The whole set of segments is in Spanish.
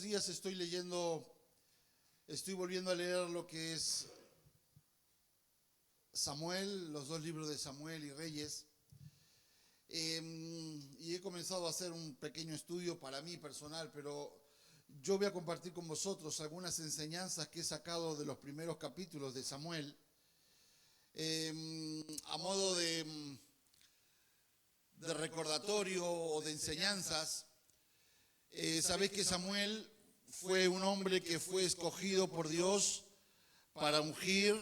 días estoy volviendo a leer lo que es Samuel, los dos libros de Samuel y Reyes. Y he comenzado a hacer un pequeño estudio para mí personal, pero yo voy a compartir con vosotros algunas enseñanzas que he sacado de los primeros capítulos de Samuel, a modo de recordatorio o de enseñanzas. Sabéis que Samuel fue un hombre que fue escogido por Dios para ungir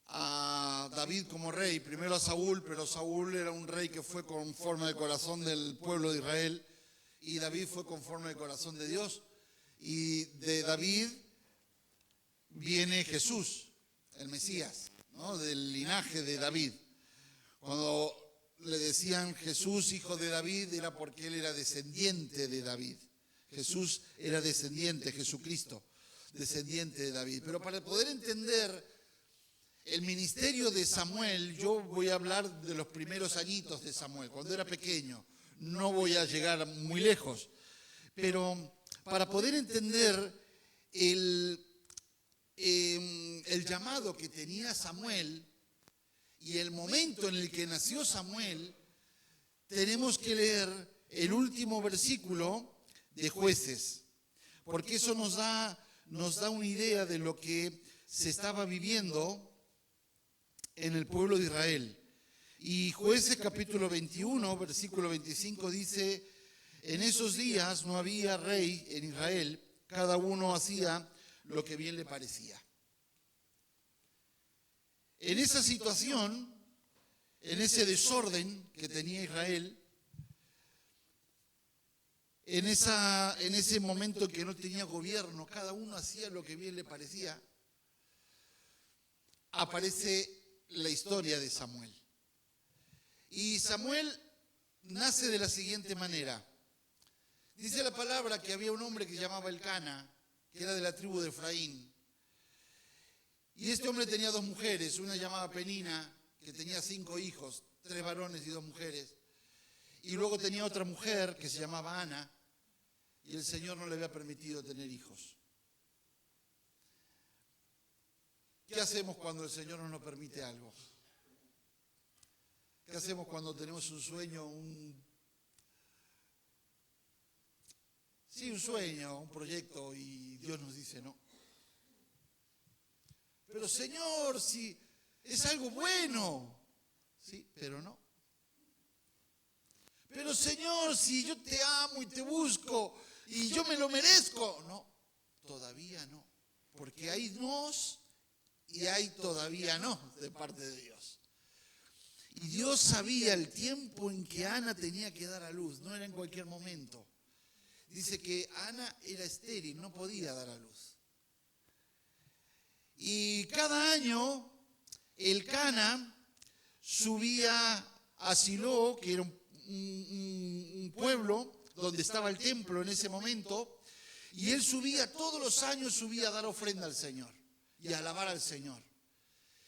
a David como rey. Primero a Saúl, pero Saúl era un rey que fue conforme al corazón del pueblo de Israel, y David fue conforme al corazón de Dios. Y de David viene Jesús, el Mesías, ¿no? Del linaje de David. Cuando le decían Jesús, hijo de David, era porque él era descendiente de David. Jesús era descendiente, Jesucristo, descendiente de David. Pero para poder entender el ministerio de Samuel, yo voy a hablar de los primeros añitos de Samuel, cuando era pequeño. No voy a llegar muy lejos. Pero para poder entender el llamado que tenía Samuel y el momento en el que nació Samuel, tenemos que leer el último versículo de Jueces, porque eso nos da una idea de lo que se estaba viviendo en el pueblo de Israel. Y Jueces capítulo 21, versículo 25 dice: en esos días no había rey en Israel, cada uno hacía lo que bien le parecía. En esa situación, en ese desorden que tenía Israel, en ese momento en que no tenía gobierno, cada uno hacía lo que bien le parecía, aparece la historia de Samuel. Y Samuel nace de la siguiente manera. Dice la palabra que había un hombre que se llamaba Elcana, que era de la tribu de Efraín. Y este hombre tenía dos mujeres, una llamada Penina, que tenía 5 hijos, 3 varones y 2 mujeres. Y luego tenía otra mujer que se llamaba Ana, y el Señor no le había permitido tener hijos. ¿Qué hacemos cuando el Señor no nos permite algo? ¿Qué hacemos cuando tenemos un sueño, un sueño, un proyecto, y Dios nos dice no? Pero Señor, si es algo bueno, sí, pero no. Pero Señor, si yo te amo y te busco y yo me lo merezco, no, todavía no, porque hay nos y hay todavía no de parte de Dios. Y Dios sabía el tiempo en que Ana tenía que dar a luz, no era en cualquier momento. Dice que Ana era estéril, no podía dar a luz. Y cada año Elcana subía a Silo, que era un pueblo donde estaba el templo en ese momento, y él subía, todos los años subía a dar ofrenda al Señor y a alabar al Señor.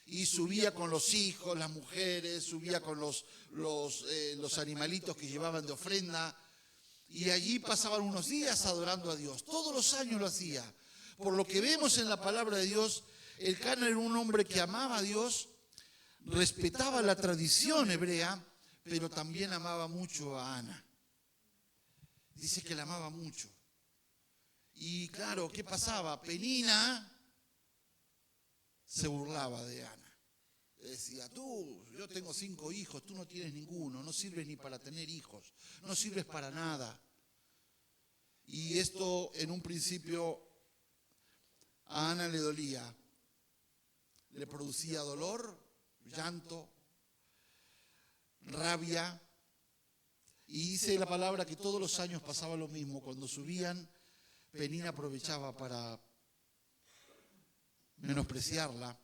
Y subía con los hijos, las mujeres, subía con los animalitos que llevaban de ofrenda, y allí pasaban unos días adorando a Dios. Todos los años lo hacía. Por lo que vemos en la palabra de Dios, Elcana era un hombre que amaba a Dios, respetaba la tradición hebrea, pero también amaba mucho a Ana. Dice que la amaba mucho. Y claro, ¿qué pasaba? Penina se burlaba de Ana. Le decía: yo tengo 5 hijos, tú no tienes ninguno, no sirves ni para tener hijos, no sirves para nada. Y esto en un principio a Ana le dolía, le producía dolor, llanto, rabia. Y dice la palabra que todos los años pasaba lo mismo. Cuando subían, Penina aprovechaba para menospreciarla,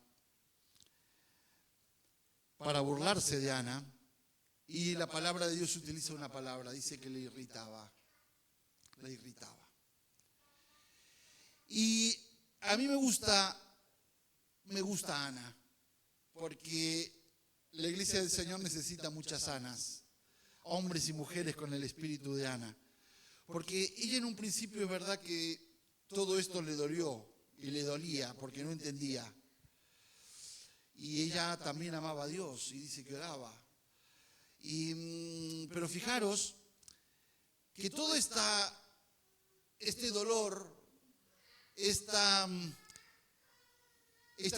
para burlarse de Ana. Y la palabra de Dios utiliza una palabra, dice que le irritaba. Le irritaba. Y a mí me gusta Ana, porque la iglesia del Señor necesita muchas Anas, hombres y mujeres con el espíritu de Ana, Porque ella en un principio es verdad que todo esto le dolió y le dolía porque no entendía. Y ella también amaba a Dios y dice que oraba. Pero fijaros que todo este dolor, esta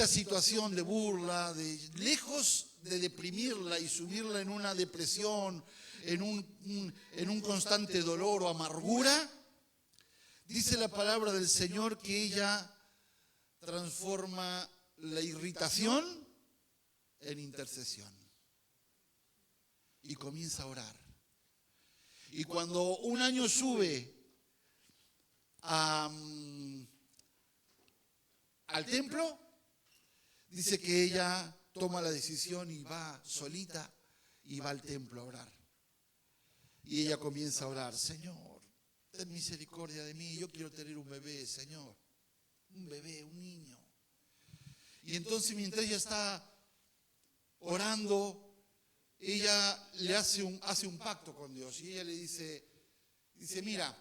situación de burla, lejos de deprimirla y subirla en una depresión, en un constante dolor o amargura, dice la palabra del Señor que ella transforma la irritación en intercesión y comienza a orar. Y cuando un año sube al templo, dice que ella toma la decisión y va solita y va al templo a orar. Y ella comienza a orar: Señor, ten misericordia de mí, yo quiero tener un bebé, Señor. Un bebé, un niño. Y entonces mientras ella está orando, ella le hace un pacto con Dios. Y ella le dice, mira,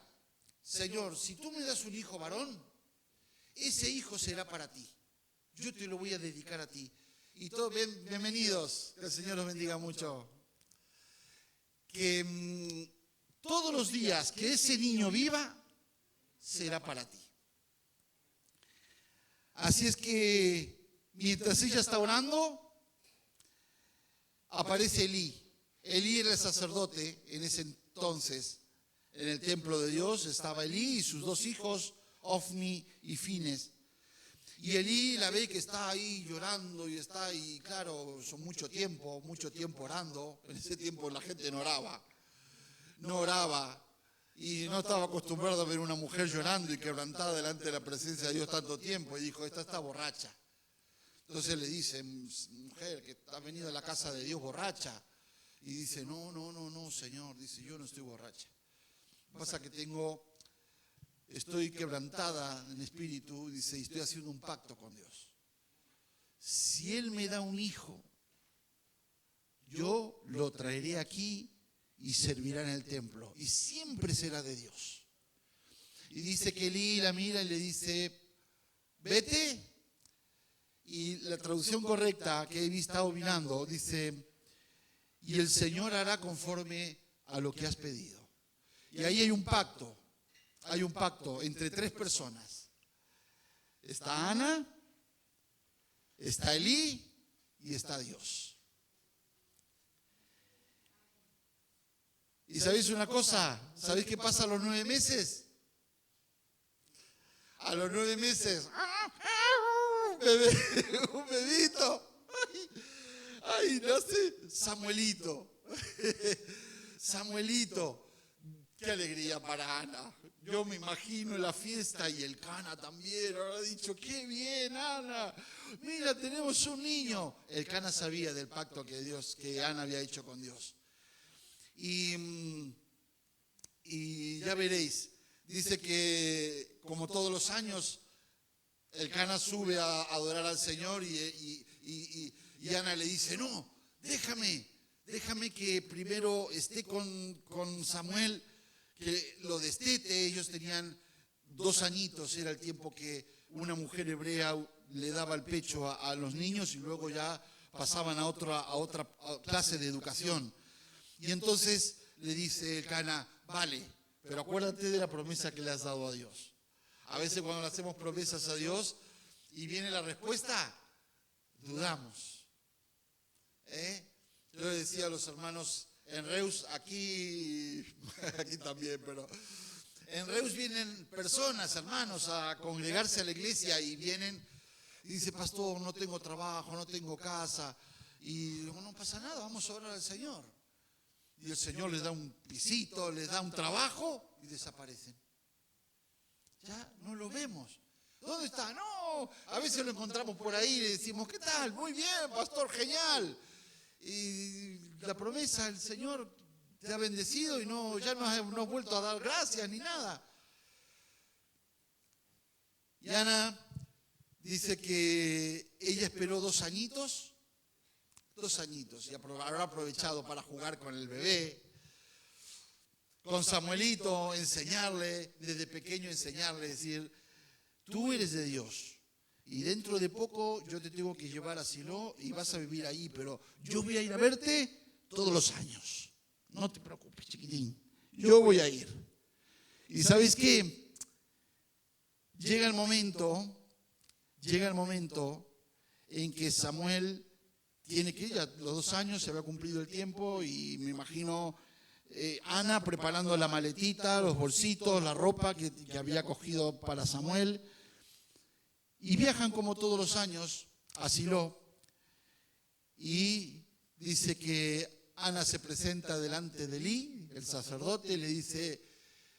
Señor, si tú me das un hijo varón, ese hijo será para ti. Yo te lo voy a dedicar a ti. Y todos bienvenidos, que el Señor los bendiga mucho. Que todos los días que ese niño viva, será para ti. Así es que mientras ella está orando, aparece Elí. Elí era el sacerdote en ese entonces. En el templo de Dios estaba Elí y sus dos hijos, Ofni y Fines. Y Elí la ve que está ahí llorando y está ahí, claro, son mucho tiempo orando. En ese tiempo la gente no oraba. Y no estaba acostumbrado a ver una mujer llorando y quebrantada delante de la presencia de Dios tanto tiempo. Y dijo, esta está borracha. Entonces le dice, mujer, que ha venido a la casa de Dios borracha. Y dice, no, Señor. Dice, yo no estoy borracha. Pasa que estoy quebrantada en espíritu. Dice, y estoy haciendo un pacto con Dios. Si Él me da un hijo, yo lo traeré aquí y servirá en el templo. Y siempre será de Dios. Y dice que Elí la mira y le dice, vete. Y la traducción correcta que he estado mirando dice, y el Señor hará conforme a lo que has pedido. Y ahí hay un pacto entre tres personas. Está Ana, está Elí y está Dios. ¿Y sabéis una cosa? ¿Sabéis qué pasa a los 9 meses? A los 9 meses, un bebito. Ay, nace Samuelito. Samuelito. Qué alegría para Ana. Yo me imagino la fiesta y el Cana también. Habrá dicho, qué bien, Ana. Mira, tenemos un niño. El Cana sabía del pacto que Ana había hecho con Dios. Y ya veréis, dice que como todos los años, el Cana sube a adorar al Señor y Ana le dice, no, déjame que primero esté con Samuel, que lo destete. Ellos tenían 2 añitos, era el tiempo que una mujer hebrea le daba el pecho a los niños y luego ya pasaban a otra clase de educación. Y entonces le dice el Cana, vale, pero acuérdate de la promesa que le has dado a Dios. A veces cuando le hacemos promesas a Dios y viene la respuesta, dudamos. Yo le decía a los hermanos en Reus, aquí también, pero en Reus vienen personas, hermanos, a congregarse a la iglesia y vienen y dice, pastor, no tengo trabajo, no tengo casa. Y digo, no pasa nada, vamos a orar al Señor. Y el Señor les da un pisito, les da un trabajo y desaparecen. Ya no los vemos. ¿Dónde está? No, a veces lo encontramos por ahí y le decimos, ¿qué tal? Muy bien, pastor, genial. Y la promesa, el Señor te ha bendecido y ya no has vuelto a dar gracias ni nada. Y Ana dice que ella esperó 2 añitos y habrá aprovechado para jugar con el bebé. con Samuelito, enseñarle, desde pequeño enseñarle, decir, tú eres de Dios. Y dentro de poco yo te tengo que llevar a Silo y vas a vivir ahí, pero yo voy a ir a verte todos los años. No te preocupes, chiquitín, yo voy a ir. Y ¿sabes qué? Llega el momento en que Samuel tiene que ir, ya los 2 años se había cumplido el tiempo y me imagino Ana preparando la maletita, los bolsitos, la ropa que había cogido para Samuel. Y viajan como todos los años a Silo y dice que Ana se presenta delante de Elí, el sacerdote, y le dice,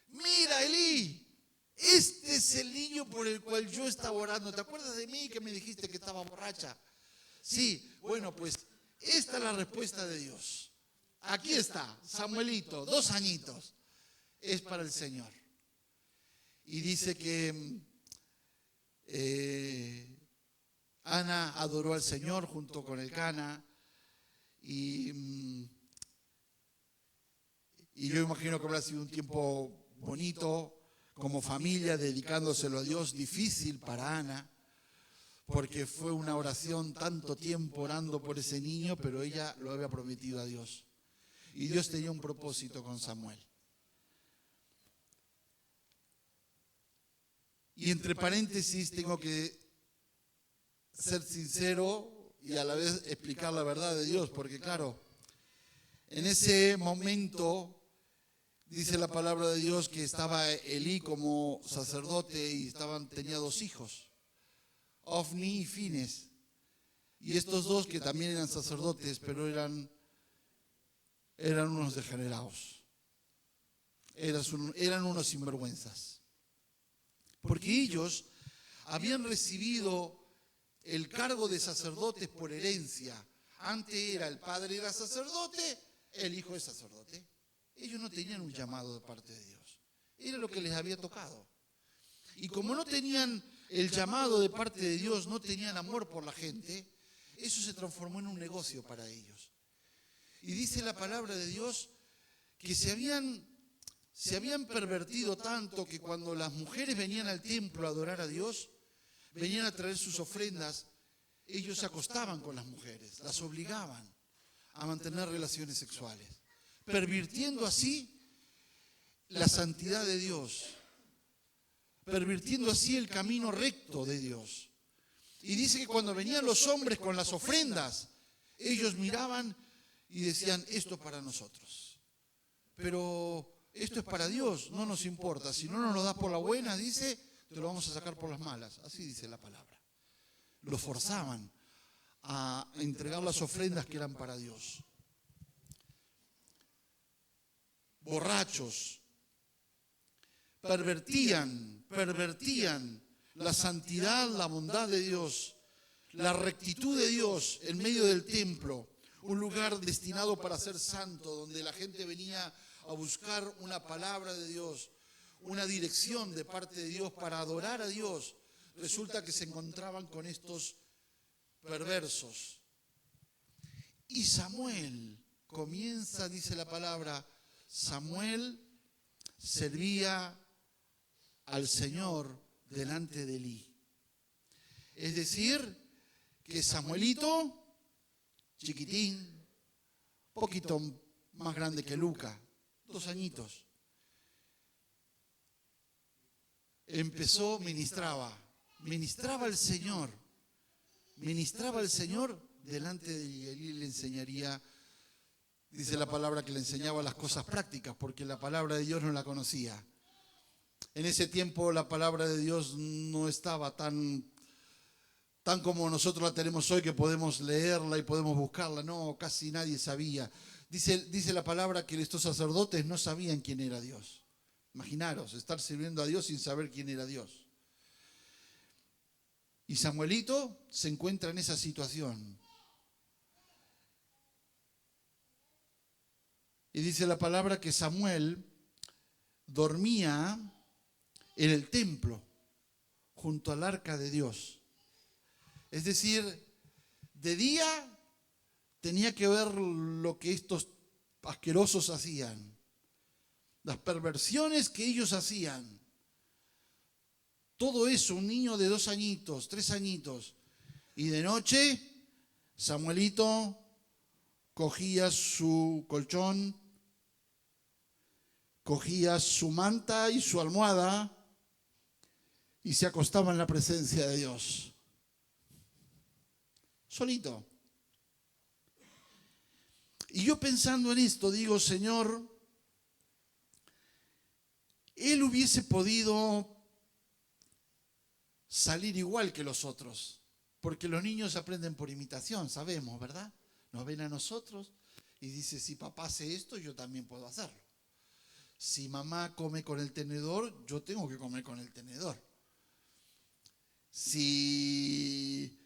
mira Elí, este es el niño por el cual yo estaba orando. ¿Te acuerdas de mí que me dijiste que estaba borracha? Sí, bueno, pues esta es la respuesta de Dios. Aquí está, Samuelito, 2 añitos, es para el Señor. Y dice que Ana adoró al Señor junto con el Cana y yo imagino que habrá sido un tiempo bonito como familia dedicándoselo a Dios, difícil para Ana porque fue una oración tanto tiempo orando por ese niño, pero ella lo había prometido a Dios y Dios tenía un propósito con Samuel. Y entre paréntesis tengo que ser sincero y a la vez explicar la verdad de Dios, porque claro, en ese momento dice la palabra de Dios que estaba Elí como sacerdote y tenía 2 hijos, Ofni y Fines. Y estos 2 que también eran sacerdotes, pero eran unos degenerados, eran unos sinvergüenzas. Porque ellos habían recibido el cargo de sacerdotes por herencia. Antes el padre era sacerdote, el hijo es sacerdote. Ellos no tenían un llamado de parte de Dios. Era lo que les había tocado. Y como no tenían el llamado de parte de Dios, no tenían amor por la gente, eso se transformó en un negocio para ellos. Y dice la palabra de Dios que se habían pervertido tanto que cuando las mujeres venían al templo a adorar a Dios, venían a traer sus ofrendas, ellos se acostaban con las mujeres, las obligaban a mantener relaciones sexuales, pervirtiendo así la santidad de Dios, pervirtiendo así el camino recto de Dios. Y dice que cuando venían los hombres con las ofrendas, ellos miraban y decían, esto es para nosotros. Pero esto es para Dios, no nos importa. Si no nos lo das por la buena, dice, te lo vamos a sacar por las malas. Así dice la palabra. Los forzaban a entregar las ofrendas que eran para Dios. Borrachos. Pervertían la santidad, la bondad de Dios, la rectitud de Dios en medio del templo. Un lugar destinado para ser santo, donde la gente venía a buscar una palabra de Dios, una dirección de parte de Dios para adorar a Dios. Resulta que se encontraban con estos perversos. Y Samuel comienza, dice la palabra, Samuel servía al Señor delante de Elí. Es decir, que Samuelito, chiquitín, poquito más grande que Luca, 2 añitos, empezó, ministraba al Señor delante de Elí. Le enseñaría, dice la palabra que le enseñaba las cosas prácticas, porque la palabra de Dios no la conocía. En ese tiempo la palabra de Dios no estaba tan como nosotros la tenemos hoy, que podemos leerla y podemos buscarla. No, casi nadie sabía. Dice la palabra que estos sacerdotes no sabían quién era Dios. Imaginaros, estar sirviendo a Dios sin saber quién era Dios. Y Samuelito se encuentra en esa situación. Y dice la palabra que Samuel dormía en el templo junto al arca de Dios. Es decir, de día tenía que ver lo que estos asquerosos hacían. las perversiones que ellos hacían. Todo eso, un niño de 2 añitos, 3 añitos. Y de noche, Samuelito cogía su colchón, cogía su manta y su almohada y se acostaba en la presencia de Dios. Solito. Y yo pensando en esto, digo, Señor, él hubiese podido salir igual que los otros, porque los niños aprenden por imitación, sabemos, ¿verdad? Nos ven a nosotros y dice, si papá hace esto, yo también puedo hacerlo. Si mamá come con el tenedor, yo tengo que comer con el tenedor. Si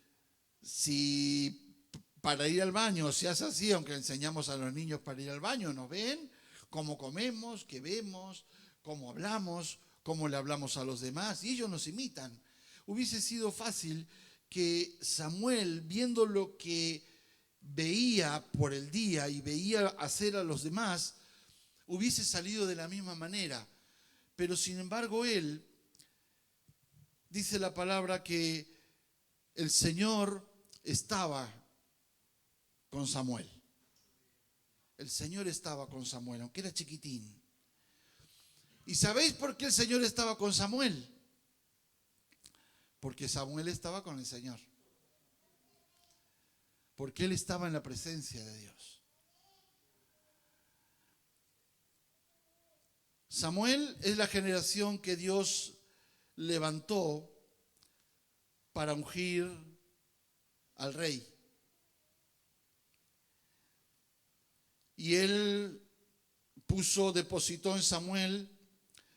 para ir al baño se hace así, aunque enseñamos a los niños para ir al baño, nos ven cómo comemos, qué vemos, cómo hablamos, cómo le hablamos a los demás, y ellos nos imitan. Hubiese sido fácil que Samuel, viendo lo que veía por el día y veía hacer a los demás, hubiese salido de la misma manera. Pero sin embargo él, dice la palabra que el Señor estaba con Samuel. El Señor estaba con Samuel, aunque era chiquitín. ¿Y sabéis por qué el Señor estaba con Samuel? Porque Samuel estaba con el Señor. Porque él estaba en la presencia de Dios. Samuel es la generación que Dios levantó para ungir al rey. Y él depositó en Samuel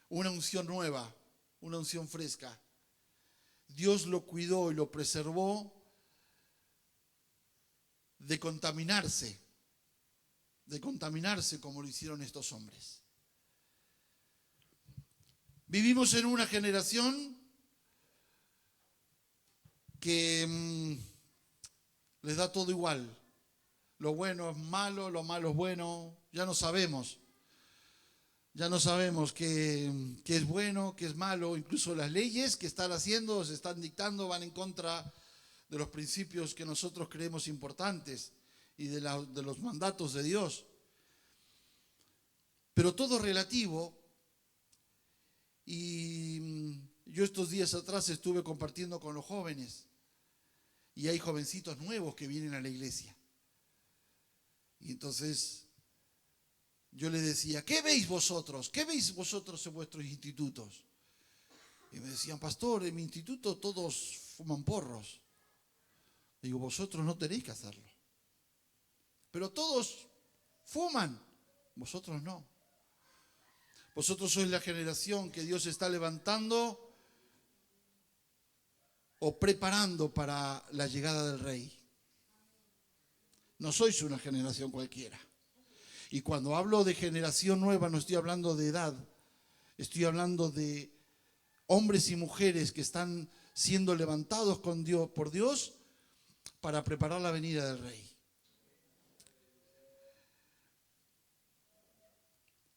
una unción nueva, una unción fresca. Dios lo cuidó y lo preservó de contaminarse como lo hicieron estos hombres. Vivimos en una generación que les da todo igual. Lo bueno es malo, lo malo es bueno. Ya no sabemos. Ya no sabemos qué es bueno, qué es malo. Incluso las leyes que están haciendo, se están dictando, van en contra de los principios que nosotros creemos importantes y de los mandatos de Dios. Pero todo relativo. Y yo estos días atrás estuve compartiendo con los jóvenes y hay jovencitos nuevos que vienen a la iglesia. Y entonces yo les decía, ¿qué veis vosotros? ¿Qué veis vosotros en vuestros institutos? Y me decían, pastor, en mi instituto todos fuman porros. Digo, vosotros no tenéis que hacerlo. Pero todos fuman, vosotros no. Vosotros sois la generación que Dios está levantando o preparando para la llegada del Rey. No sois una generación cualquiera. Y cuando hablo de generación nueva no estoy hablando de edad. Estoy hablando de hombres y mujeres que están siendo levantados por Dios para preparar la venida del Rey.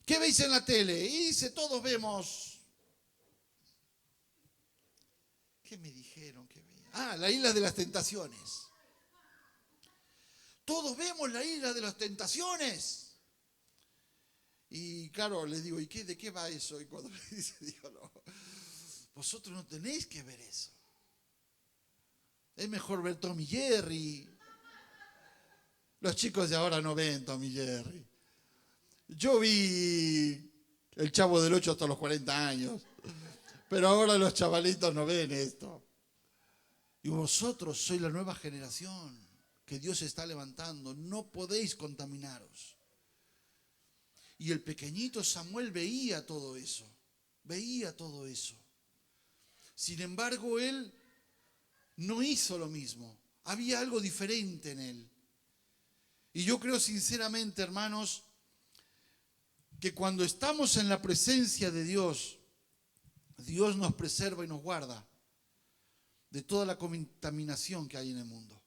¿Qué veis en la tele? Y dice, todos vemos. ¿Qué me dijeron que veía? La Isla de las Tentaciones. Todos vemos la Isla de las Tentaciones. Y claro, les digo, ¿y de qué va eso? Y cuando me dice, digo, no, vosotros no tenéis que ver eso. Es mejor ver Tom y Jerry. Los chicos de ahora no ven Tom y Jerry. Yo vi El Chavo del 8 hasta los 40 años, pero ahora los chavalitos no ven esto. Y vosotros sois la nueva generación que Dios está levantando, no podéis contaminaros. Y el pequeñito Samuel veía todo eso. Sin embargo, él no hizo lo mismo. Había algo diferente en él. Y yo creo sinceramente, hermanos, que cuando estamos en la presencia de Dios, Dios nos preserva y nos guarda de toda la contaminación que hay en el mundo.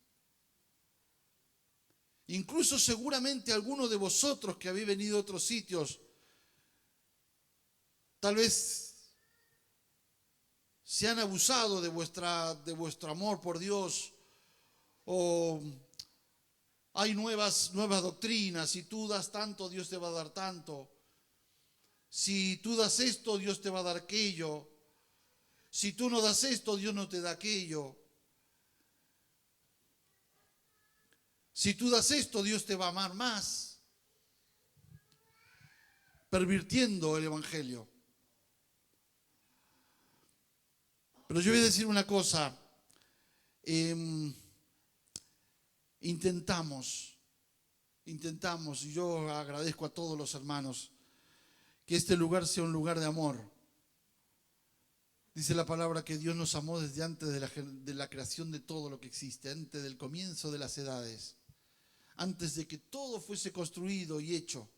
Incluso seguramente algunos de vosotros que habéis venido a otros sitios Tal vez se han abusado de vuestro amor por Dios, o hay nuevas doctrinas. Si tú das tanto, Dios te va a dar tanto. Si tú das esto, Dios te va a dar aquello. Si tú no das esto, Dios no te da aquello. Si tú das esto, Dios te va a amar más. Pervirtiendo el Evangelio. Pero yo voy a decir una cosa. Intentamos, y yo agradezco a todos los hermanos, que este lugar sea un lugar de amor. Dice la palabra que Dios nos amó desde antes de la creación de todo lo que existe, antes del comienzo de las edades, antes de que todo fuese construido y hecho,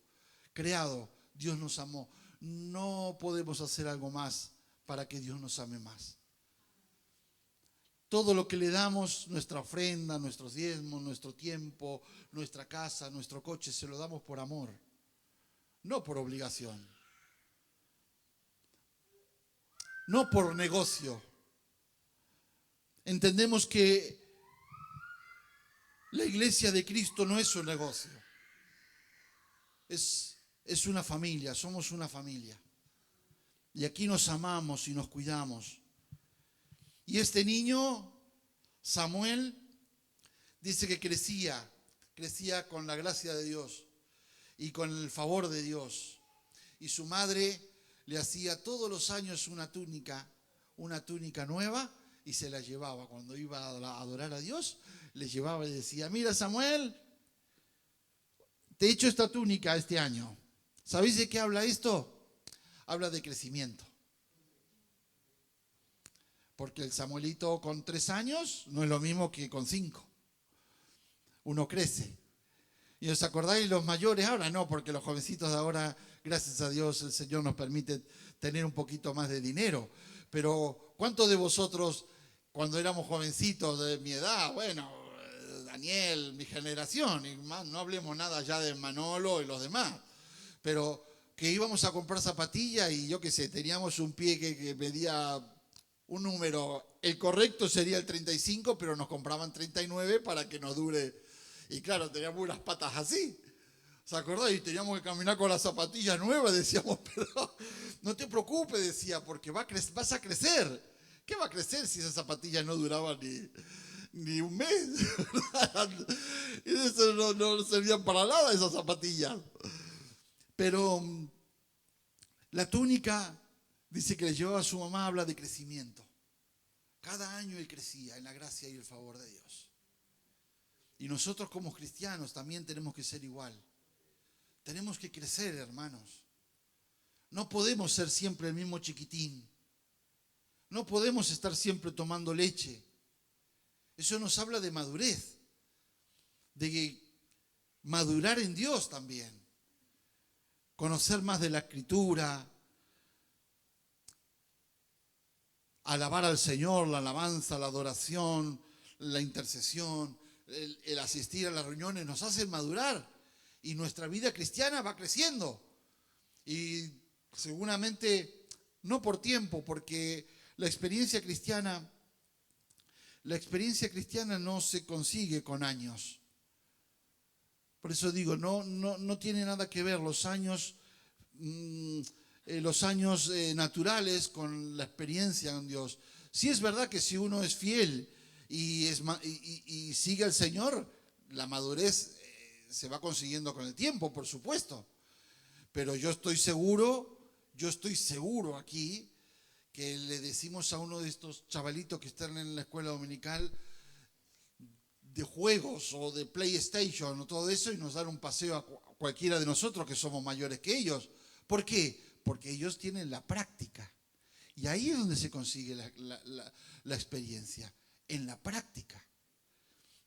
creado, Dios nos amó. No podemos hacer algo más para que Dios nos ame más. Todo lo que le damos, nuestra ofrenda, nuestros diezmos, nuestro tiempo, nuestra casa, nuestro coche, se lo damos por amor, no por obligación, no por negocio. Entendemos que la iglesia de Cristo no es un negocio, es una familia, somos una familia. Y aquí nos amamos y nos cuidamos. Y este niño, Samuel, dice que crecía con la gracia de Dios y con el favor de Dios. Y su madre le hacía todos los años una túnica nueva y se la llevaba. Cuando iba a adorar a Dios, le llevaba y decía: mira, Samuel, te he hecho esta túnica este año. ¿Sabéis de qué habla esto? Habla de crecimiento. Porque el Samuelito con 3 años no es lo mismo que con 5. Uno crece. ¿Y os acordáis los mayores? Ahora no, porque los jovencitos de ahora, gracias a Dios, el Señor nos permite tener un poquito más de dinero. Pero ¿cuántos de vosotros, cuando éramos jovencitos de mi edad, bueno, Daniel, mi generación, y más, no hablemos nada ya de Manolo y los demás, pero que íbamos a comprar zapatillas y yo qué sé, teníamos un pie que medía un número, el correcto sería el 35, pero nos compraban 39 para que nos dure. Y claro, teníamos unas patas así. ¿Se acordáis? Y teníamos que caminar con las zapatillas nuevas. Decíamos, pero no te preocupes, decía, porque vas a crecer. ¿Qué va a crecer si esas zapatillas no duraban ni un mes? Y eso no servían para nada, esas zapatillas. Pero la túnica, dice que le llevaba a su mamá, habla de crecimiento. Cada año él crecía en la gracia y el favor de Dios. Y nosotros como cristianos también tenemos que ser igual. Tenemos que crecer, hermanos. No podemos ser siempre el mismo chiquitín. No podemos estar siempre tomando leche. Eso nos habla de madurez. De madurar en Dios también. Conocer más de la Escritura. Alabar al Señor, la alabanza, la adoración, la intercesión, el asistir a las reuniones nos hacen madurar y nuestra vida cristiana va creciendo. Y seguramente no por tiempo, porque la experiencia cristiana no se consigue con años. Por eso digo, no tiene nada que ver los años naturales con la experiencia con Dios. Sí es verdad que si uno es fiel y sigue al Señor, la madurez se va consiguiendo con el tiempo, por supuesto. Pero yo estoy seguro aquí que le decimos a uno de estos chavalitos que están en la escuela dominical de juegos o de PlayStation o todo eso, y nos dan un paseo a cualquiera de nosotros que somos mayores que ellos. ¿Por qué? Porque ellos tienen la práctica. Y ahí es donde se consigue la experiencia, en la práctica.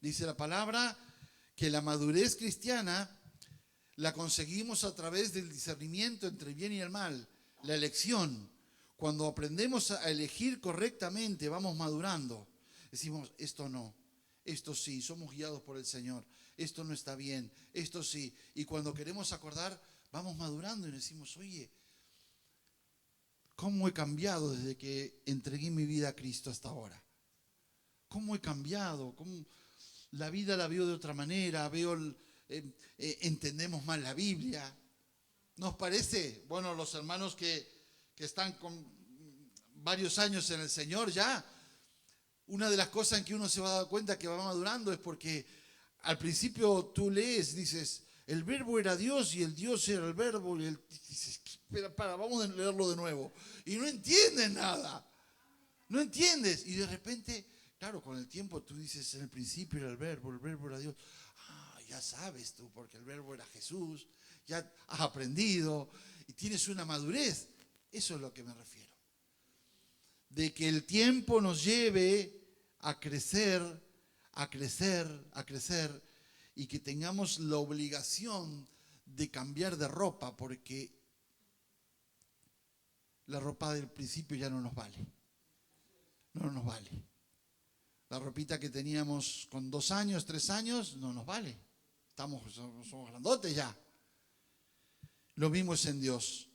Dice la palabra que la madurez cristiana la conseguimos a través del discernimiento entre el bien y el mal, la elección. Cuando aprendemos a elegir correctamente, vamos madurando. Decimos, esto no, esto sí, somos guiados por el Señor. Esto no está bien, esto sí. Y cuando queremos acordar, vamos madurando y decimos, oye, ¿Cómo he cambiado desde que entregué mi vida a Cristo hasta ahora? ¿Cómo he cambiado? ¿Cómo la vida la veo de otra manera? Entendemos más la Biblia. ¿Nos parece? Bueno, los hermanos que están con varios años en el Señor ya, una de las cosas en que uno se va a dar cuenta que va madurando es porque al principio tú lees, dices, el verbo era Dios y el Dios era el verbo. Y dices, espera, vamos a leerlo de nuevo. Y no entiendes nada. No entiendes. Y de repente, claro, con el tiempo tú dices, en el principio era el verbo era Dios. Ah, ya sabes tú, porque el verbo era Jesús. Ya has aprendido y tienes una madurez. Eso es lo que me refiero. De que el tiempo nos lleve a crecer, a crecer, a crecer, y que tengamos la obligación de cambiar de ropa, porque la ropa del principio ya no nos vale. No nos vale. La ropita que teníamos con 2 años, 3 años, no nos vale. Somos grandotes ya. Lo mismo es en Dios.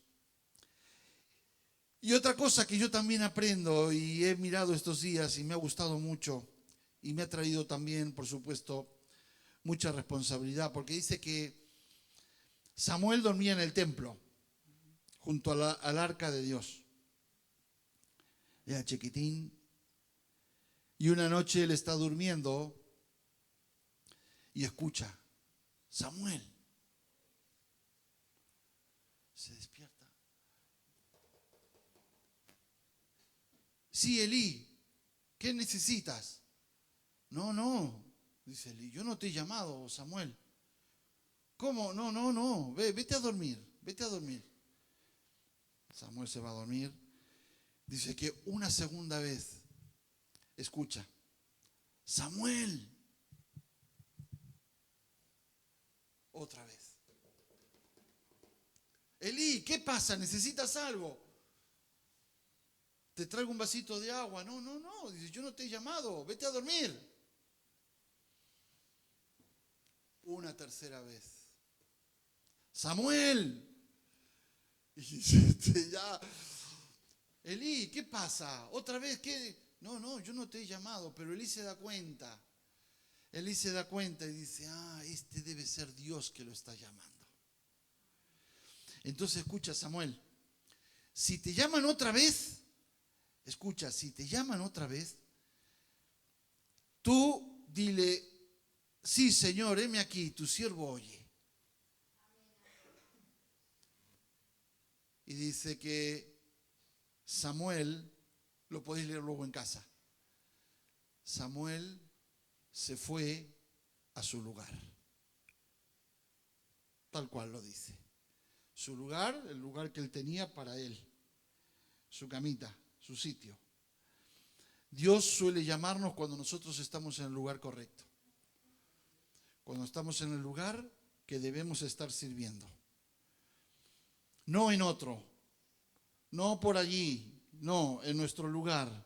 Y otra cosa que yo también aprendo y he mirado estos días y me ha gustado mucho y me ha traído también, por supuesto, mucha responsabilidad, porque dice que Samuel dormía en el templo junto al arca de Dios. Era chiquitín y una noche él está durmiendo y escucha, Samuel. Se despierta. Sí, Elí, ¿qué necesitas? No, dice Elí, yo no te he llamado, Samuel. ¿Cómo? No, vete a dormir, vete a dormir. Samuel se va a dormir. Dice que una segunda vez escucha, Samuel. Otra vez. Elí, ¿qué pasa? ¿Necesitas algo? Te traigo un vasito de agua. No. Dice, yo no te he llamado. Vete a dormir. Una tercera vez. Samuel. Y dice, ya. Elí, ¿qué pasa? ¿Otra vez qué? No, yo no te he llamado. Pero Elí se da cuenta. Elí se da cuenta y dice, este debe ser Dios que lo está llamando. Entonces escucha, Samuel. Si te llaman otra vez, escucha, si te llaman otra vez, tú dile, sí, Señor, heme aquí, tu siervo oye. Y dice que Samuel, lo podéis leer luego en casa, Samuel se fue a su lugar. Tal cual lo dice. Su lugar, el lugar que él tenía para él. Su camita, su sitio. Dios suele llamarnos cuando nosotros estamos en el lugar correcto. Cuando estamos en el lugar que debemos estar sirviendo. No en otro. No por allí. No, en nuestro lugar.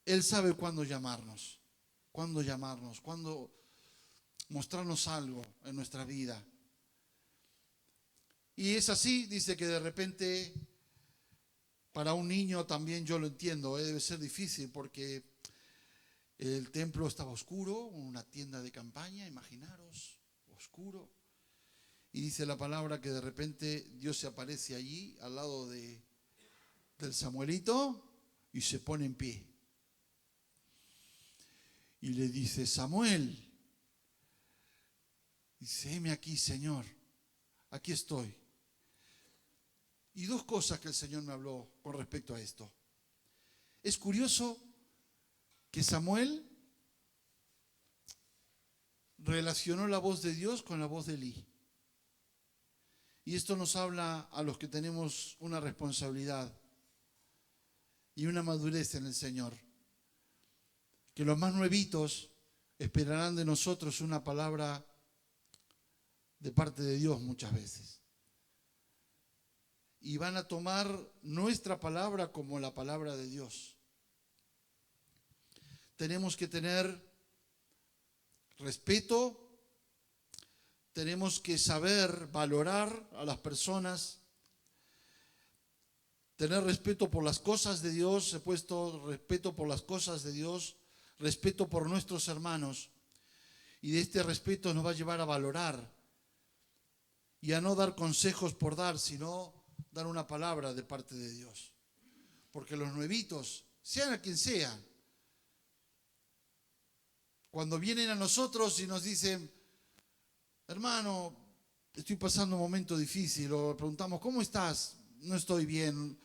Él sabe cuándo llamarnos. Cuándo mostrarnos algo en nuestra vida. Y es así, dice que de repente, para un niño también yo lo entiendo, debe ser difícil porque el templo estaba oscuro, una tienda de campaña, imaginaros, oscuro. Y dice la palabra que de repente Dios se aparece allí al lado del Samuelito y se pone en pie. Y le dice, Samuel, dice, heme aquí, Señor, aquí estoy. Y 2 cosas que el Señor me habló con respecto a esto. Es curioso que Samuel relacionó la voz de Dios con la voz de Elí. Y esto nos habla a los que tenemos una responsabilidad y una madurez en el Señor. Que los más nuevitos esperarán de nosotros una palabra de parte de Dios muchas veces. Y van a tomar nuestra palabra como la palabra de Dios. Tenemos que tener respeto, tenemos que saber valorar a las personas tener respeto por las cosas de Dios, he puesto respeto por las cosas de Dios, respeto por nuestros hermanos. Y de este respeto nos va a llevar a valorar y a no dar consejos por dar, sino dar una palabra de parte de Dios. Porque los nuevitos, sean a quien sean, cuando vienen a nosotros y nos dicen, hermano, estoy pasando un momento difícil, o preguntamos, ¿cómo estás? No estoy bien,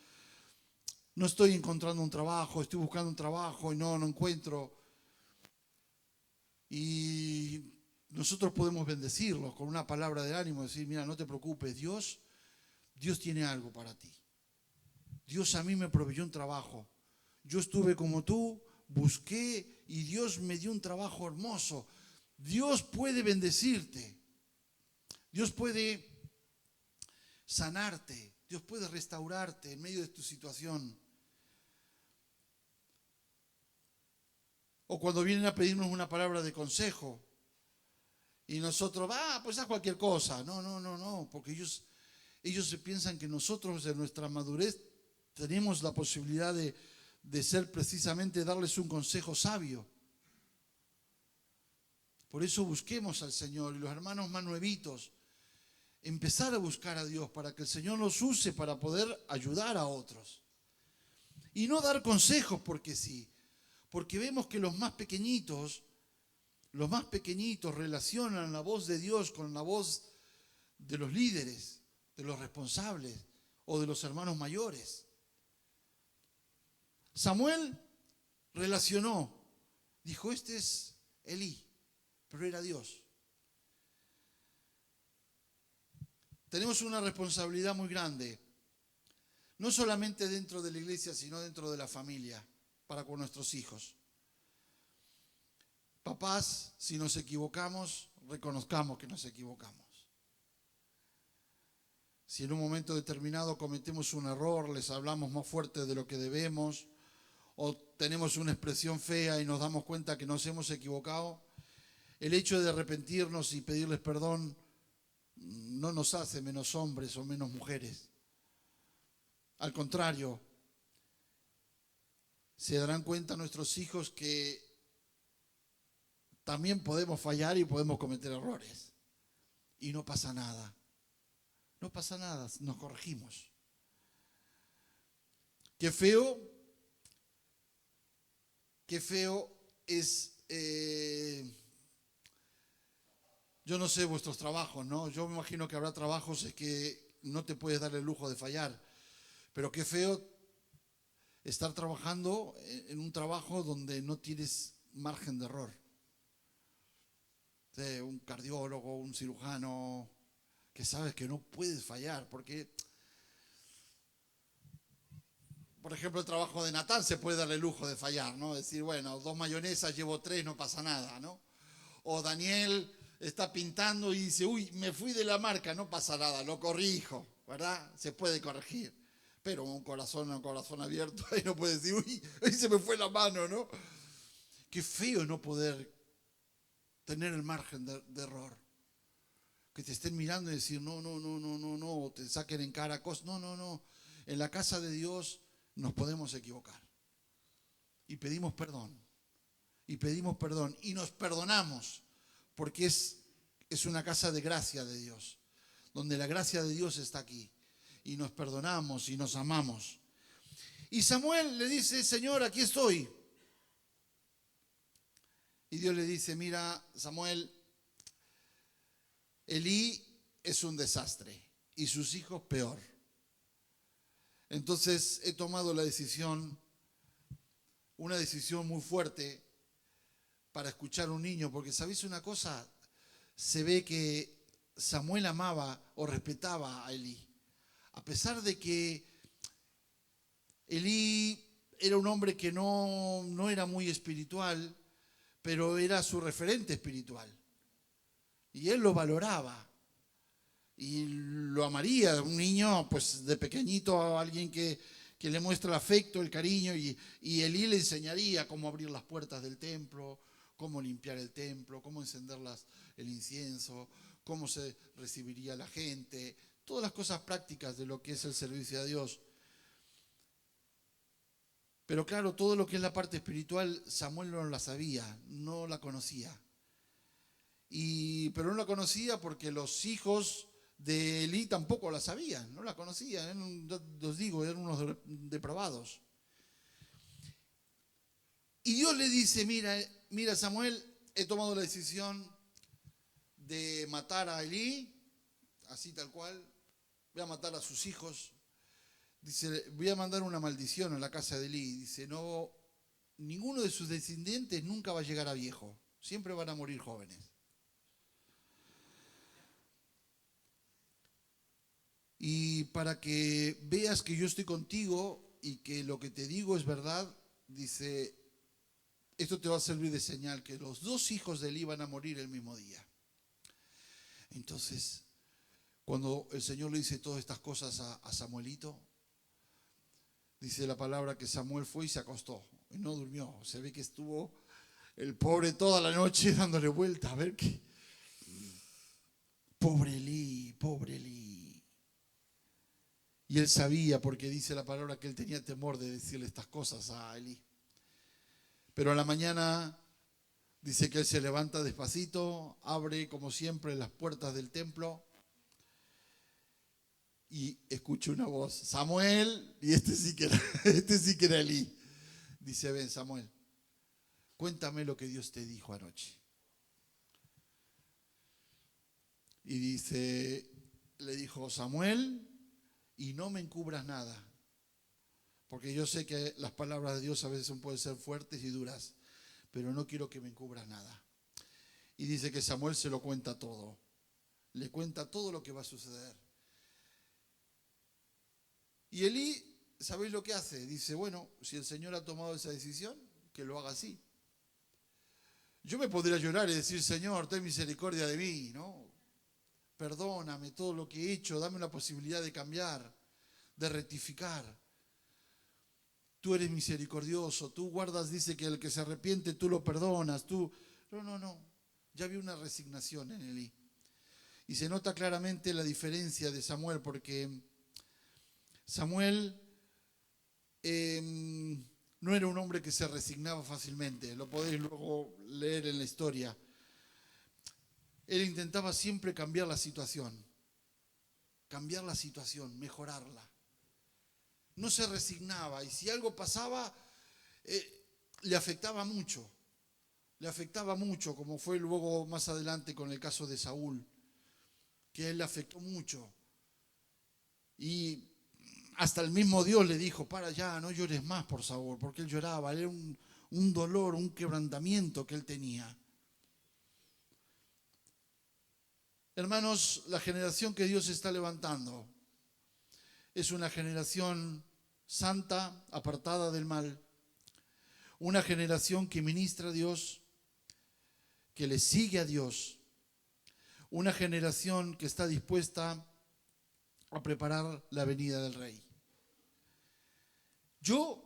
no estoy encontrando un trabajo, estoy buscando un trabajo y no encuentro. Y nosotros podemos bendecirlos con una palabra de ánimo, decir, mira, no te preocupes, Dios tiene algo para ti. Dios a mí me proveyó un trabajo. Yo estuve como tú, busqué y Dios me dio un trabajo hermoso. Dios puede bendecirte. Dios puede sanarte. Dios puede restaurarte en medio de tu situación. O cuando vienen a pedirnos una palabra de consejo y nosotros, pues haz cualquier cosa. No, porque ellos se piensan que nosotros en nuestra madurez tenemos la posibilidad de ser precisamente darles un consejo sabio. Por eso busquemos al Señor y los hermanos más nuevitos, empezar a buscar a Dios para que el Señor nos use para poder ayudar a otros. Y no dar consejos porque sí, porque vemos que los más pequeñitos relacionan la voz de Dios con la voz de los líderes, de los responsables o de los hermanos mayores. Samuel relacionó, dijo, este es Elí, pero era Dios. Tenemos una responsabilidad muy grande, no solamente dentro de la iglesia, sino dentro de la familia, para con nuestros hijos. Papás, si nos equivocamos, reconozcamos que nos equivocamos. Si en un momento determinado cometemos un error, les hablamos más fuerte de lo que debemos, o tenemos una expresión fea y nos damos cuenta que nos hemos equivocado, el hecho de arrepentirnos y pedirles perdón no nos hace menos hombres o menos mujeres. Al contrario, se darán cuenta nuestros hijos que también podemos fallar y podemos cometer errores. Y no pasa nada. No pasa nada, nos corregimos. Qué feo es, yo no sé vuestros trabajos, ¿no? Yo me imagino que habrá trabajos en que no te puedes dar el lujo de fallar. Pero qué feo estar trabajando en un trabajo donde no tienes margen de error. Un cardiólogo, un cirujano, que sabes que no puedes fallar, porque, por ejemplo, el trabajo de Natán se puede dar el lujo de fallar, ¿no? Decir, bueno, 2 mayonesas, llevo 3, no pasa nada, ¿no? O Daniel está pintando y dice, uy, me fui de la marca, no pasa nada, lo corrijo, ¿verdad? Se puede corregir. Pero un corazón abierto, ahí no puede decir, uy, ahí se me fue la mano, ¿no? Qué feo no poder tener el margen de error. Que te estén mirando y decir, no, o te saquen en cara cosas. No. En la casa de Dios nos podemos equivocar. Y pedimos perdón. Y nos perdonamos. Porque es una casa de gracia de Dios. Donde la gracia de Dios está aquí. Y nos perdonamos y nos amamos. Y Samuel le dice, Señor, aquí estoy. Y Dios le dice, mira, Samuel, Elí es un desastre y sus hijos peor. Entonces he tomado la decisión, una decisión muy fuerte para escuchar a un niño, porque ¿sabéis una cosa? Se ve que Samuel amaba o respetaba a Elí. A pesar de que Elí era un hombre que no era muy espiritual, pero era su referente espiritual. Y él lo valoraba. Y lo amaría. Un niño, pues de pequeñito, a alguien que le muestra el afecto, el cariño. Y Elí le enseñaría cómo abrir las puertas del templo, cómo limpiar el templo, cómo encender el incienso, cómo se recibiría la gente. Todas las cosas prácticas de lo que es el servicio a Dios. Pero claro, todo lo que es la parte espiritual, Samuel no la sabía, no la conocía. Pero no la conocía porque los hijos de Elí tampoco la sabían, no la conocían, os digo, eran unos depravados. Y Dios le dice, mira Samuel, he tomado la decisión de matar a Elí, así tal cual, voy a matar a sus hijos. Dice, voy a mandar una maldición a la casa de Elí. Dice, no, ninguno de sus descendientes nunca va a llegar a viejo, siempre van a morir jóvenes. Y para que veas que yo estoy contigo y que lo que te digo es verdad, dice, esto te va a servir de señal, que los dos hijos de Elí van a morir el mismo día. Entonces, cuando el Señor le dice todas estas cosas a Samuelito, dice la palabra que Samuel fue y se acostó y no durmió. Se ve que estuvo el pobre toda la noche dándole vuelta a ver qué. Pobre Elí, pobre Elí. Y él sabía, porque dice la palabra, que él tenía temor de decirle estas cosas a Elí. Pero a la mañana dice que él se levanta despacito, abre como siempre las puertas del templo y escucha una voz, Samuel, y este sí que era Elí. Dice, ven Samuel, cuéntame lo que Dios te dijo anoche. Y le dijo, Samuel, y no me encubras nada, porque yo sé que las palabras de Dios a veces pueden ser fuertes y duras, pero no quiero que me encubras nada. Y dice que Samuel se lo cuenta todo, le cuenta todo lo que va a suceder. Y Elí, ¿sabéis lo que hace? Dice, bueno, si el Señor ha tomado esa decisión, que lo haga así. Yo me podría llorar y decir, Señor, ten misericordia de mí, ¿no? Perdóname todo lo que he hecho, dame la posibilidad de cambiar, de rectificar. Tú eres misericordioso, tú guardas, dice que el que se arrepiente tú lo perdonas, tú... No. Ya vi una resignación en Elí. Y se nota claramente la diferencia de Samuel, porque Samuel no era un hombre que se resignaba fácilmente, lo podéis luego leer en la historia. Él intentaba siempre cambiar la situación, mejorarla. No se resignaba, y si algo pasaba, le afectaba mucho, como fue luego más adelante con el caso de Saúl, que a él le afectó mucho. Y hasta el mismo Dios le dijo, para ya, no llores más por Saúl, porque él lloraba, era un dolor, un quebrantamiento que él tenía. Hermanos, la generación que Dios está levantando es una generación santa, apartada del mal, una generación que ministra a Dios, que le sigue a Dios, una generación que está dispuesta a preparar la venida del Rey. Yo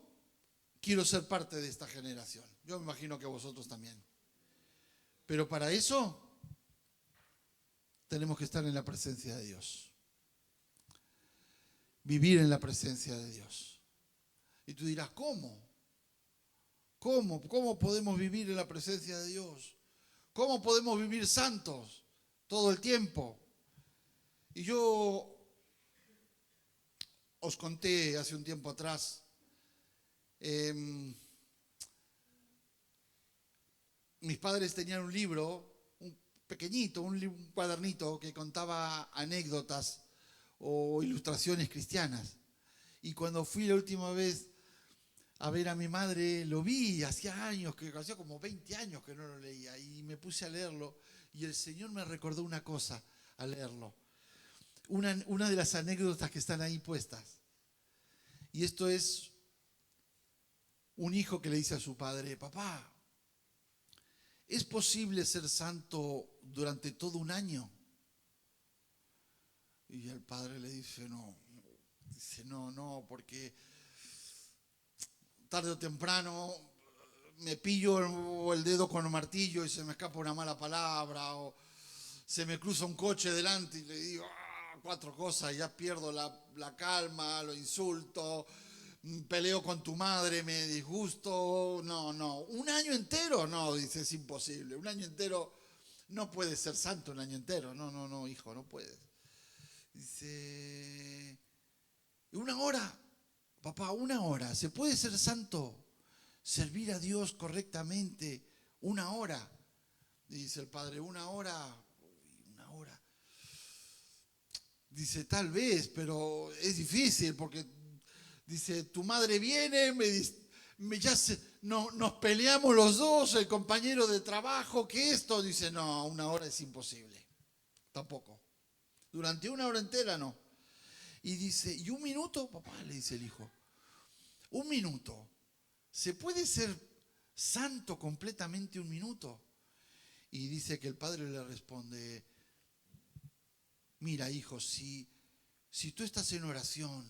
quiero ser parte de esta generación, yo me imagino que vosotros también, pero para eso tenemos que estar en la presencia de Dios, vivir en la presencia de Dios. Y tú dirás, ¿cómo? ¿Cómo podemos vivir en la presencia de Dios? ¿Cómo podemos vivir santos todo el tiempo? Y yo os conté hace un tiempo atrás, mis padres tenían un libro, un pequeñito, un cuadernito que contaba anécdotas o ilustraciones cristianas. Y cuando fui la última vez a ver a mi madre, lo vi, hacía como 20 años que no lo leía, y me puse a leerlo, y el Señor me recordó una cosa al leerlo. Una de las anécdotas que están ahí puestas. Y esto es un hijo que le dice a su padre, papá, ¿es posible ser santo durante todo un año? Y el padre le dice, no, porque tarde o temprano me pillo el dedo con el martillo y se me escapa una mala palabra, o se me cruza un coche delante y le digo 4 cosas y ya pierdo la calma, lo insulto, peleo con tu madre, me disgusto. No. Un año entero, no, dice, es imposible. Un año entero, no puedes ser santo un año entero. No, hijo, no puedes. Dice, una hora, papá, una hora. ¿Se puede ser santo? Servir a Dios correctamente, una hora. Dice el padre, una hora. Una hora. Dice, tal vez, pero es difícil porque, dice, tu madre viene, nos peleamos los dos, el compañero de trabajo, que esto, dice, no, una hora es imposible, tampoco. Durante una hora entera no. Y dice, ¿y un minuto? Papá, le dice el hijo, un minuto. ¿Se puede ser santo completamente un minuto? Y dice que el padre le responde, mira, hijo, si tú estás en oración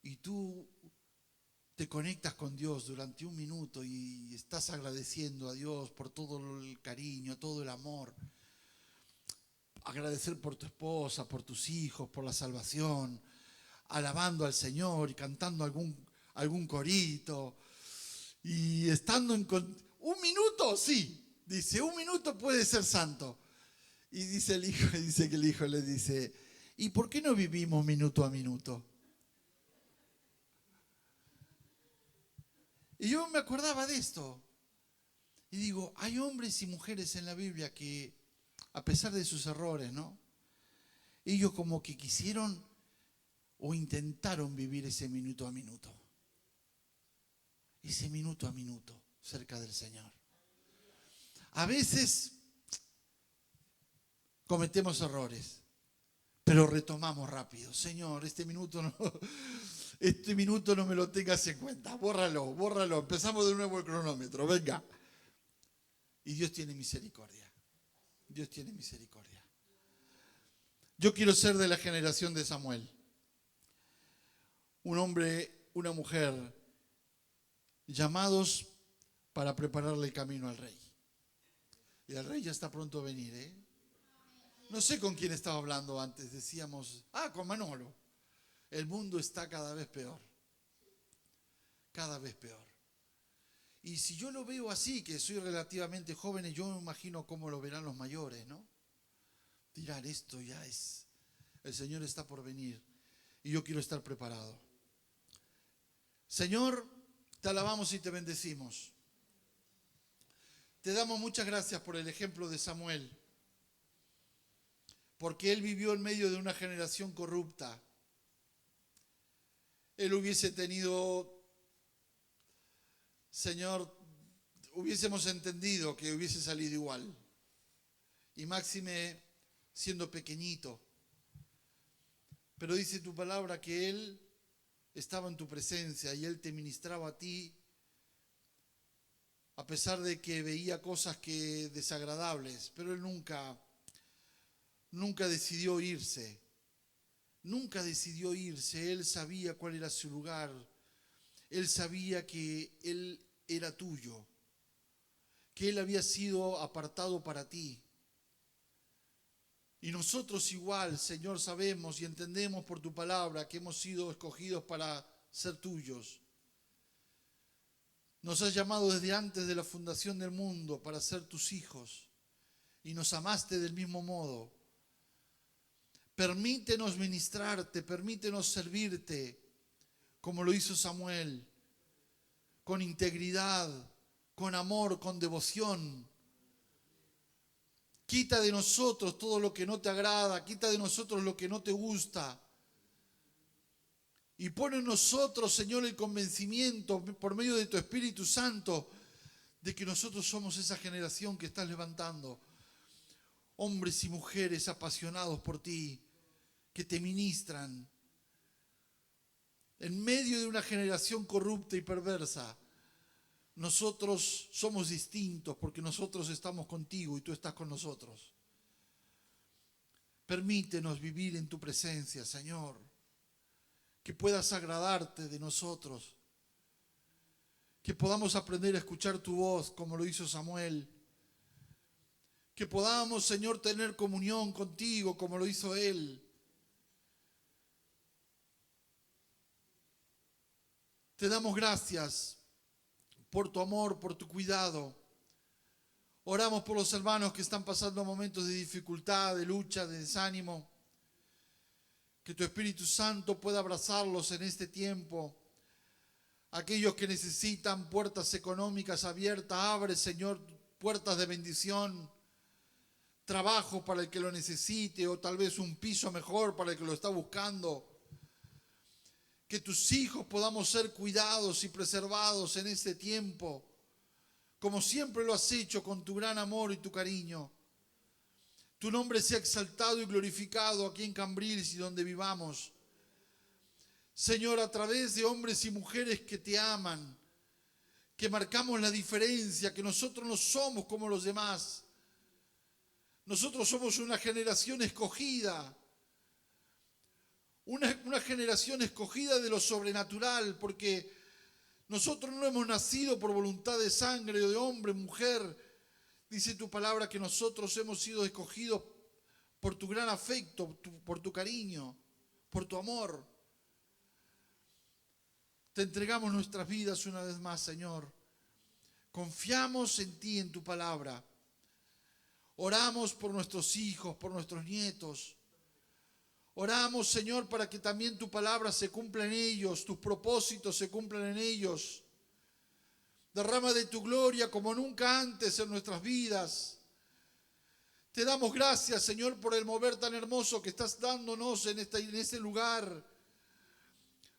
y tú te conectas con Dios durante un minuto y estás agradeciendo a Dios por todo el cariño, todo el amor, agradecer por tu esposa, por tus hijos, por la salvación, alabando al Señor y cantando algún corito y estando un minuto, sí, dice, un minuto puede ser santo. Y dice el hijo, dice que el hijo le dice, ¿y por qué no vivimos minuto a minuto? Y yo me acordaba de esto. Y digo, hay hombres y mujeres en la Biblia que, a pesar de sus errores, ¿no? Ellos como que quisieron o intentaron vivir ese minuto a minuto. Ese minuto a minuto cerca del Señor. A veces cometemos errores, pero retomamos rápido. Señor, este minuto no me lo tengas en cuenta. Bórralo. Empezamos de nuevo el cronómetro. Venga. Y Dios tiene misericordia. Dios tiene misericordia. Yo quiero ser de la generación de Samuel. Un hombre, una mujer, llamados para prepararle el camino al rey. Y el rey ya está pronto a venir, ¿eh? No sé con quién estaba hablando antes. Decíamos, con Manolo. El mundo está cada vez peor. Cada vez peor. Y si yo lo veo así, que soy relativamente joven, yo me imagino cómo lo verán los mayores, ¿no? Dirán, esto ya es, el Señor está por venir y yo quiero estar preparado. Señor, te alabamos y te bendecimos. Te damos muchas gracias por el ejemplo de Samuel, porque él vivió en medio de una generación corrupta. Él hubiese tenido, Señor, hubiésemos entendido que hubiese salido igual. Y máxime siendo pequeñito. Pero dice tu palabra que Él estaba en tu presencia y Él te ministraba a ti, a pesar de que veía cosas que desagradables, pero Él nunca decidió irse. Nunca decidió irse. Él sabía cuál era su lugar. Él sabía que Él era tuyo, que Él había sido apartado para ti. Y nosotros igual, Señor, sabemos y entendemos por tu palabra que hemos sido escogidos para ser tuyos. Nos has llamado desde antes de la fundación del mundo para ser tus hijos y nos amaste del mismo modo. Permítenos ministrarte, permítenos servirte como lo hizo Samuel, con integridad, con amor, con devoción. Quita de nosotros todo lo que no te agrada, quita de nosotros lo que no te gusta. Y pone en nosotros, Señor, el convencimiento por medio de tu Espíritu Santo de que nosotros somos esa generación que estás levantando. Hombres y mujeres apasionados por ti, que te ministran. En medio de una generación corrupta y perversa, nosotros somos distintos porque nosotros estamos contigo y tú estás con nosotros. Permítenos vivir en tu presencia, Señor. Que puedas agradarte de nosotros. Que podamos aprender a escuchar tu voz como lo hizo Samuel. Que podamos, Señor, tener comunión contigo como lo hizo él. Te damos gracias por tu amor, por tu cuidado. Oramos por los hermanos que están pasando momentos de dificultad, de lucha, de desánimo. Que tu Espíritu Santo pueda abrazarlos en este tiempo. Aquellos que necesitan puertas económicas abiertas, abre, Señor, puertas de bendición. Trabajo para el que lo necesite, o tal vez un piso mejor para el que lo está buscando. Que tus hijos podamos ser cuidados y preservados en este tiempo, como siempre lo has hecho con tu gran amor y tu cariño. Tu nombre sea exaltado y glorificado aquí en Cambrils y donde vivamos. Señor, a través de hombres y mujeres que te aman, que marcamos la diferencia, que nosotros no somos como los demás. Nosotros somos una generación escogida, una generación escogida de lo sobrenatural, porque nosotros no hemos nacido por voluntad de sangre o de hombre, mujer. Dice tu palabra que nosotros hemos sido escogidos por tu gran afecto, por tu cariño, por tu amor. Te entregamos nuestras vidas una vez más, Señor. Confiamos en ti, en tu palabra. Oramos por nuestros hijos, por nuestros nietos. Oramos, Señor, para que también tu palabra se cumpla en ellos, tus propósitos se cumplan en ellos. Derrama de tu gloria como nunca antes en nuestras vidas. Te damos gracias, Señor, por el mover tan hermoso que estás dándonos en este lugar.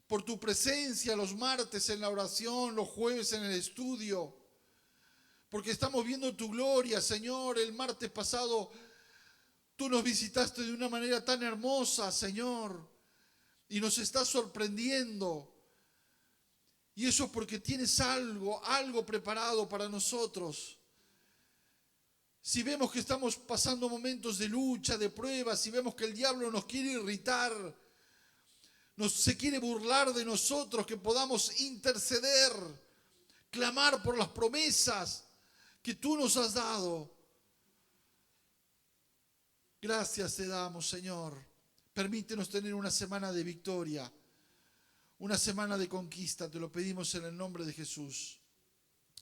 Por tu presencia los martes en la oración, los jueves en el estudio. Porque estamos viendo tu gloria, Señor. El martes pasado tú nos visitaste de una manera tan hermosa, Señor. Y nos estás sorprendiendo. Y eso es porque tienes algo preparado para nosotros. Si vemos que estamos pasando momentos de lucha, de pruebas, si vemos que el diablo nos quiere irritar, se quiere burlar de nosotros, que podamos interceder, clamar por las promesas que tú nos has dado. Gracias te damos, Señor. Permítenos tener una semana de victoria, una semana de conquista. Te lo pedimos en el nombre de Jesús.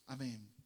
Amén.